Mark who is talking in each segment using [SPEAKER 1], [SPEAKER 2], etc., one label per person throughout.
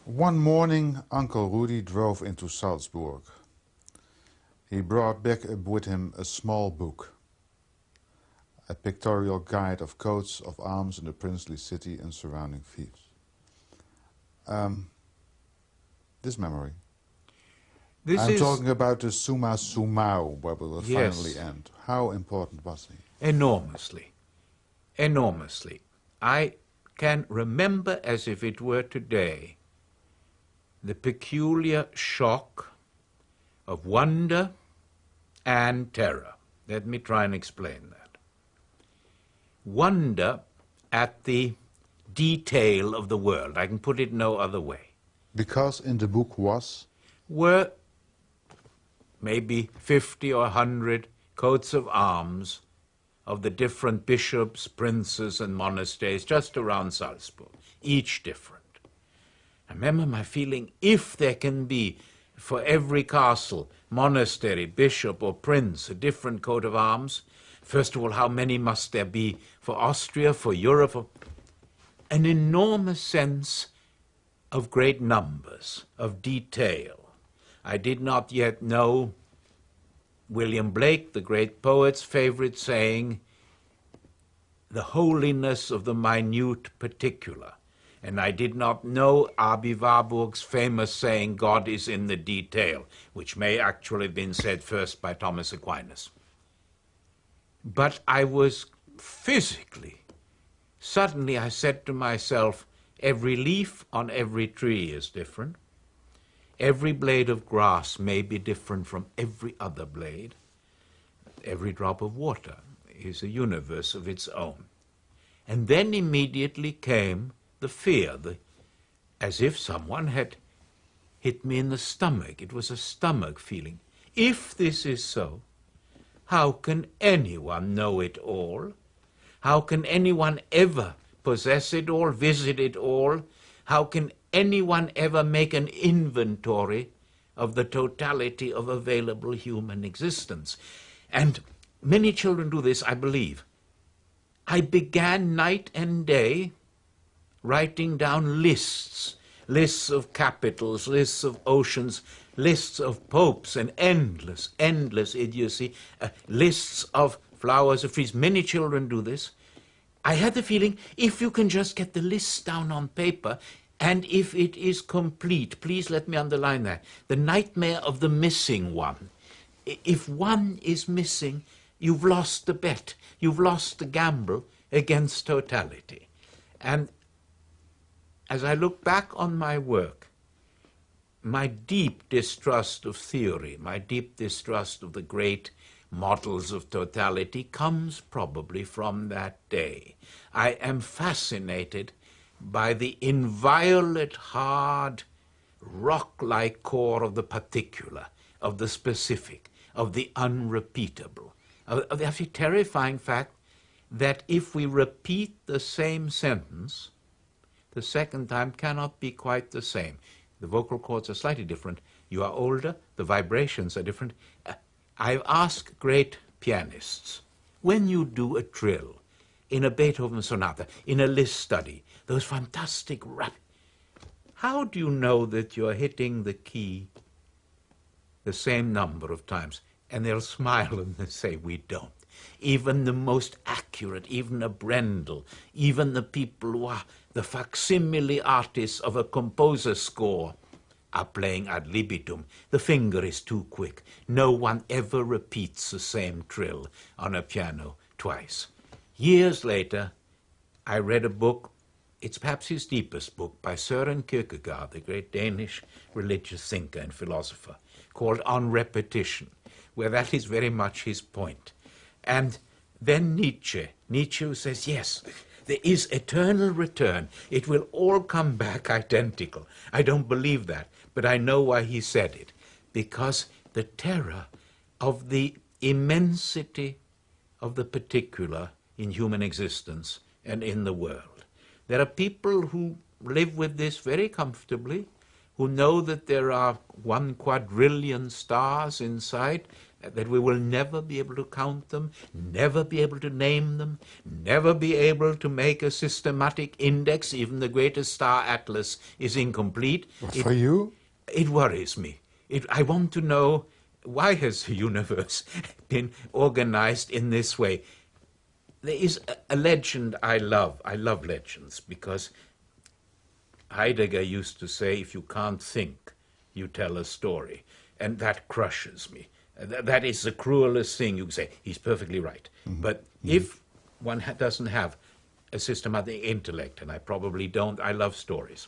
[SPEAKER 1] One morning, Uncle Rudy drove into Salzburg. He brought back with him a small book, a pictorial guide of coats of arms in the princely city and surrounding fiefs. This memory. I'm talking about the Summa Summarum, where we will finally end. How important was he?
[SPEAKER 2] Enormously. Enormously. I can remember as if it were today the peculiar shock of wonder and terror. Let me try and explain that. Wonder at the detail of the world. I can put it no other way.
[SPEAKER 1] Because in the book
[SPEAKER 2] were maybe 50 or 100 coats of arms of the different bishops, princes, and monasteries just around Salzburg, each different. I remember my feeling, if there can be for every castle, monastery, bishop, or prince a different coat of arms, first of all, how many must there be for Austria, for Europe? An enormous sense of great numbers, of detail. I did not yet know William Blake, the great poet's favorite saying, the holiness of the minute particular. And I did not know Abi Warburg's famous saying, God is in the detail, which may actually have been said first by Thomas Aquinas. But I was physically, suddenly I said to myself, every leaf on every tree is different. Every blade of grass may be different from every other blade. Every drop of water is a universe of its own. And then immediately came the fear, as if someone had hit me in the stomach. It was a stomach feeling. If this is so, how can anyone know it all? How can anyone ever possess it all, visit it all? How can anyone ever make an inventory of the totality of available human existence? And many children do this, I believe. I began night and day writing down lists of capitals, lists of oceans, lists of popes, and endless idiocy, lists of flowers, of trees. Many children do this. I had the feeling, if you can just get the lists down on paper, and if it is complete, please let me underline that, the nightmare of the missing one. If one is missing, you've lost the bet. You've lost the gamble against totality. And as I look back on my work, my deep distrust of theory, my deep distrust of the great models of totality comes probably from that day. I am fascinated by the inviolate, hard, rock-like core of the particular, of the specific, of the unrepeatable, of the actually terrifying fact that if we repeat the same sentence, the second time cannot be quite the same. The vocal cords are slightly different. You are older, the vibrations are different. I've asked great pianists, when you do a trill in a Beethoven sonata, in a Liszt study, those fantastic how do you know that you're hitting the key the same number of times? And they'll smile and they'll say, we don't. Even the most accurate, even a Brendel, even the people who are the facsimile artists of a composer's score are playing ad libitum. The finger is too quick. No one ever repeats the same trill on a piano twice. Years later, I read a book, it's perhaps his deepest book, by Søren Kierkegaard, the great Danish religious thinker and philosopher, called On Repetition, where that is very much his point. And then Nietzsche who says, yes, there is eternal return. It will all come back identical. I don't believe that, but I know why he said it. Because the terror of the immensity of the particular in human existence and in the world. There are people who live with this very comfortably, who know that there are 1 quadrillion stars inside, that we will never be able to count them, never be able to name them, never be able to make a systematic index. Even the greatest star atlas is incomplete.
[SPEAKER 1] But for you?
[SPEAKER 2] It worries me. I want to know, why has the universe been organized in this way? There is a legend I love. I love legends because Heidegger used to say, if you can't think, you tell a story. And that crushes me. That is the cruelest thing you can say. He's perfectly right. But if one doesn't have a systematic intellect, and I probably don't, I love stories.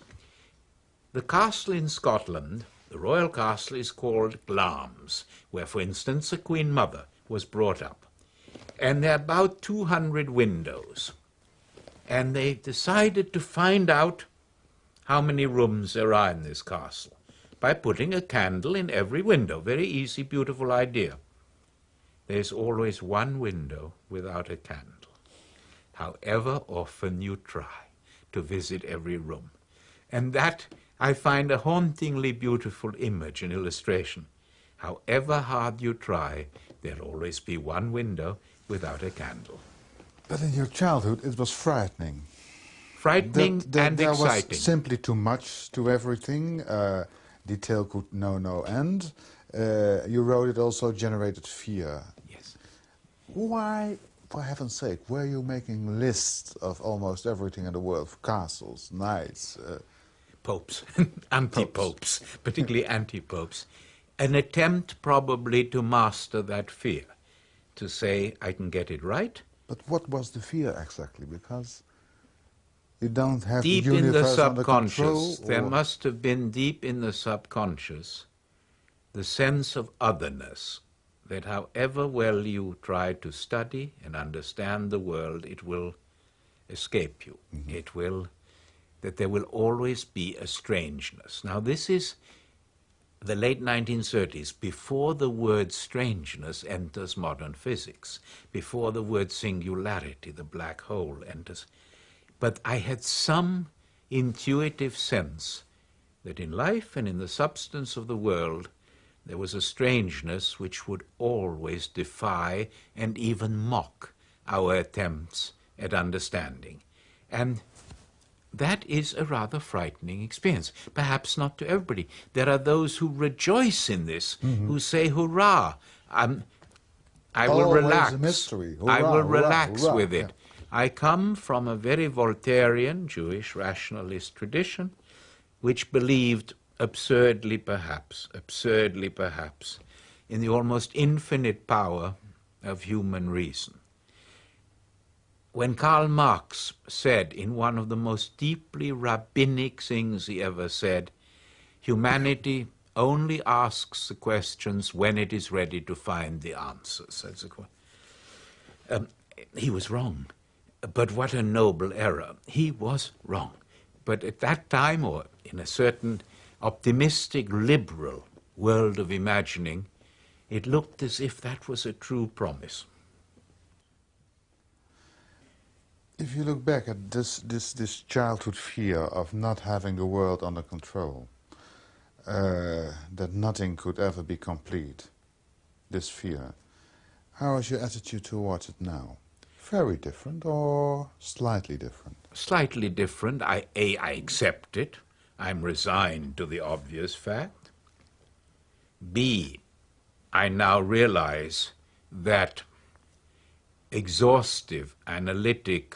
[SPEAKER 2] The castle in Scotland, the royal castle, is called Glamis, where, for instance, the Queen Mother was brought up. And there are about 200 windows. And they decided to find out how many rooms there are in this castle by putting a candle in every window. Very easy, beautiful idea. There's always one window without a candle, however often you try to visit every room. And that I find a hauntingly beautiful image and illustration. However hard you try, there'll always be one window without a candle.
[SPEAKER 1] But in your childhood, it was frightening.
[SPEAKER 2] Frightening and
[SPEAKER 1] there
[SPEAKER 2] exciting.
[SPEAKER 1] Was simply too much to everything. Detail could know no end. You wrote it also generated fear.
[SPEAKER 2] Yes.
[SPEAKER 1] Why, for heaven's sake, were you making lists of almost everything in the world? Castles, knights...
[SPEAKER 2] popes, anti-popes, particularly anti-popes. An attempt probably to master that fear, to say, I can get it right.
[SPEAKER 1] But what was the fear exactly? Because you don't have
[SPEAKER 2] deep
[SPEAKER 1] the universe
[SPEAKER 2] in the
[SPEAKER 1] under control?
[SPEAKER 2] subconscious, there must have been deep in the subconscious the sense of otherness, that however well you try to study and understand the world, it will escape you. It will, that there will always be a strangeness. Now this is the late 1930s, before the word strangeness enters modern physics, before the word singularity, the black hole, enters. But I had some intuitive sense that in life and in the substance of the world there was a strangeness which would always defy and even mock our attempts at understanding. And that is a rather frightening experience. Perhaps not to everybody. There are those who rejoice in this, who say, hurrah, I will
[SPEAKER 1] Always
[SPEAKER 2] relax.
[SPEAKER 1] a mystery. Hurrah,
[SPEAKER 2] I will
[SPEAKER 1] hurrah,
[SPEAKER 2] relax
[SPEAKER 1] hurrah.
[SPEAKER 2] with it. I come from a very Voltairean, Jewish rationalist tradition, which believed absurdly perhaps, in the almost infinite power of human reason. When Karl Marx said in one of the most deeply rabbinic things he ever said, humanity only asks the questions when it is ready to find the answers. He was wrong, but what a noble error. He was wrong. But at that time, or in a certain optimistic, liberal world of imagining, it looked as if that was a true promise.
[SPEAKER 1] If you look back at this childhood fear of not having the world under control, that nothing could ever be complete, this fear, how is your attitude towards it now? Very different or slightly different?
[SPEAKER 2] Slightly different. I accept it. I'm resigned to the obvious fact. B, I now realize that exhaustive, analytic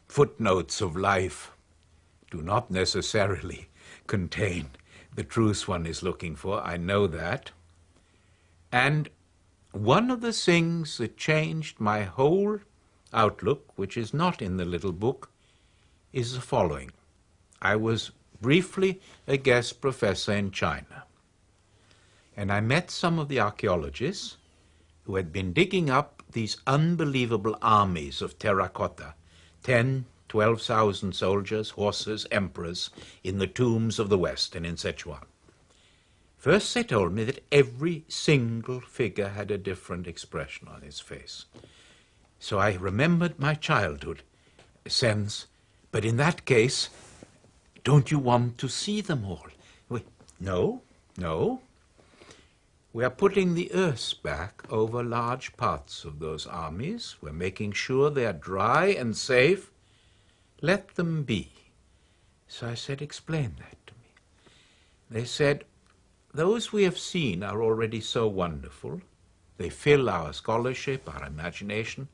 [SPEAKER 2] footnotes of life do not necessarily contain the truth one is looking for. I know that. And one of the things that changed my whole outlook, which is not in the little book, is the following. I was briefly a guest professor in China, and I met some of the archaeologists who had been digging up these unbelievable armies of terracotta, 10,000, 12,000 soldiers, horses, emperors, in the tombs of the West and in Sichuan. First they told me that every single figure had a different expression on its face. So I remembered my childhood sense, but in that case, don't you want to see them all? No. We are putting the earth back over large parts of those armies. We're making sure they are dry and safe. Let them be. So I said, explain that to me. They said, those we have seen are already so wonderful. They fill our scholarship, our imagination.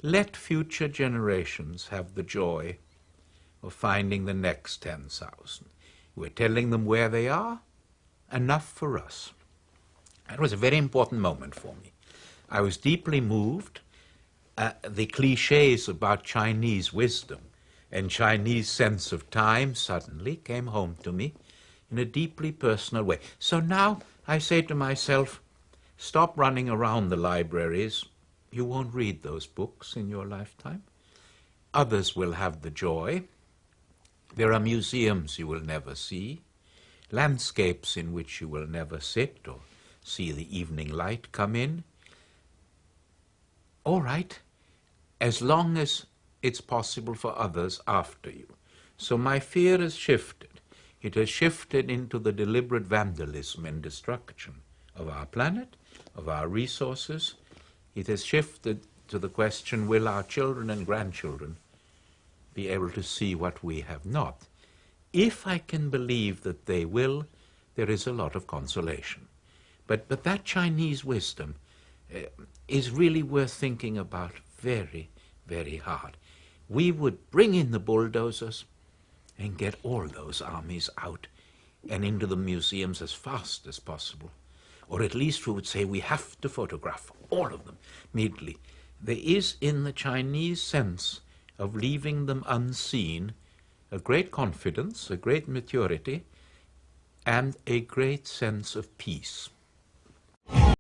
[SPEAKER 2] Let future generations have the joy of finding the next 10,000. We're telling them where they are. Enough for us. That was a very important moment for me. I was deeply moved. The cliches about Chinese wisdom and Chinese sense of time suddenly came home to me in a deeply personal way. So now I say to myself, stop running around the libraries. You won't read those books in your lifetime. Others will have the joy. There are museums you will never see, landscapes in which you will never sit or see the evening light come in. All right, as long as it's possible for others after you. So my fear has shifted. It has shifted into the deliberate vandalism and destruction of our planet, of our resources. It has shifted to the question, will our children and grandchildren be able to see what we have not? If I can believe that they will, there is a lot of consolation. But that Chinese wisdom is really worth thinking about very, very hard. We would bring in the bulldozers and get all those armies out and into the museums as fast as possible. Or at least we would say we have to photograph all of them immediately. There is in the Chinese sense of leaving them unseen a great confidence, a great maturity, and a great sense of peace.